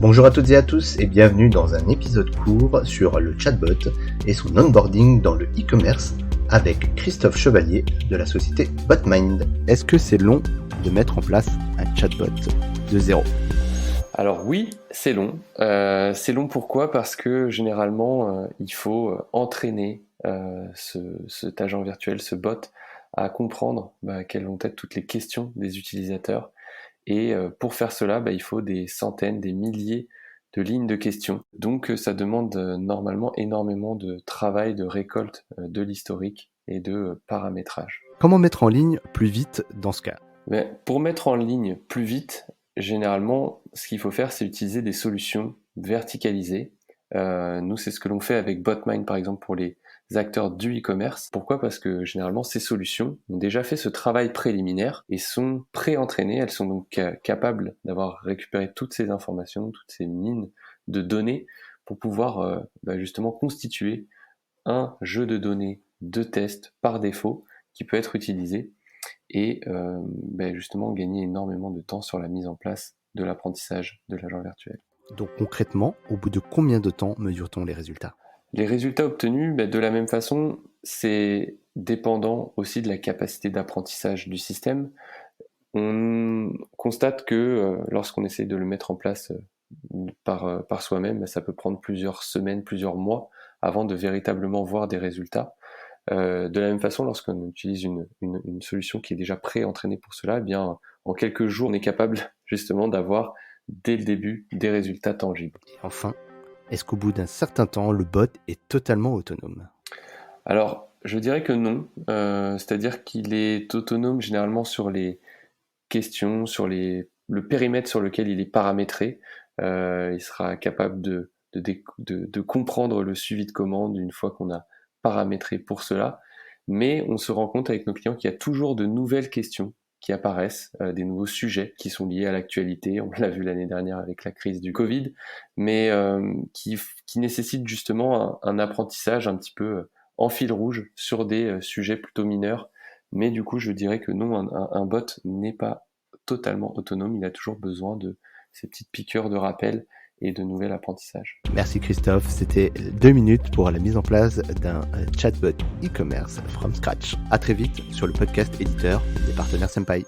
Bonjour à toutes et à tous et bienvenue dans un épisode court sur le chatbot et son onboarding dans le e-commerce avec Christophe Chevalier de la société Botmind. Est-ce que c'est long de mettre en place un chatbot de zéro ? Alors oui, c'est long. C'est long pourquoi ? Parce que généralement, il faut entraîner cet agent virtuel, ce bot, à comprendre quelles vont être toutes les questions des utilisateurs. Et pour faire cela, il faut des centaines, des milliers de lignes de questions. Donc ça demande normalement énormément de travail, de récolte de l'historique et de paramétrage. Comment mettre en ligne plus vite dans ce cas ? Pour mettre en ligne plus vite, généralement, ce qu'il faut faire, c'est utiliser des solutions verticalisées. Nous, c'est ce que l'on fait avec Botmind, par exemple, pour les acteurs du e-commerce. Pourquoi ? Parce que généralement, ces solutions ont déjà fait ce travail préliminaire et sont pré-entraînées. Elles sont donc capables d'avoir récupéré toutes ces informations, toutes ces mines de données pour pouvoir justement constituer un jeu de données de test par défaut qui peut être utilisé et justement gagner énormément de temps sur la mise en place de l'apprentissage de l'agent virtuel. Donc concrètement, au bout de combien de temps mesure-t-on les résultats ? Les résultats obtenus, de la même façon, c'est dépendant aussi de la capacité d'apprentissage du système. On constate que lorsqu'on essaie de le mettre en place par soi-même, ça peut prendre plusieurs semaines, plusieurs mois avant de véritablement voir des résultats. De la même façon, lorsqu'on utilise une solution qui est déjà pré-entraînée pour cela, en quelques jours, on est capable justement d'avoir dès le début des résultats tangibles. Et enfin, est-ce qu'au bout d'un certain temps, le bot est totalement autonome ? Alors, je dirais que non. C'est-à-dire qu'il est autonome généralement sur les questions, sur le périmètre sur lequel il est paramétré. Il sera capable de comprendre le suivi de commande une fois qu'on a paramétré pour cela. Mais on se rend compte avec nos clients qu'il y a toujours de nouvelles questions qui apparaissent, des nouveaux sujets qui sont liés à l'actualité. On l'a vu l'année dernière avec la crise du Covid, mais qui nécessitent justement un apprentissage un petit peu en fil rouge sur des sujets plutôt mineurs. Mais du coup, je dirais que non, un bot n'est pas totalement autonome. Il a toujours besoin de ces petites piqûres de rappel et de nouvel apprentissage. Merci Christophe, c'était 2 minutes pour la mise en place d'un chatbot e-commerce from scratch. À très vite sur le podcast éditeur des partenaires Senpai.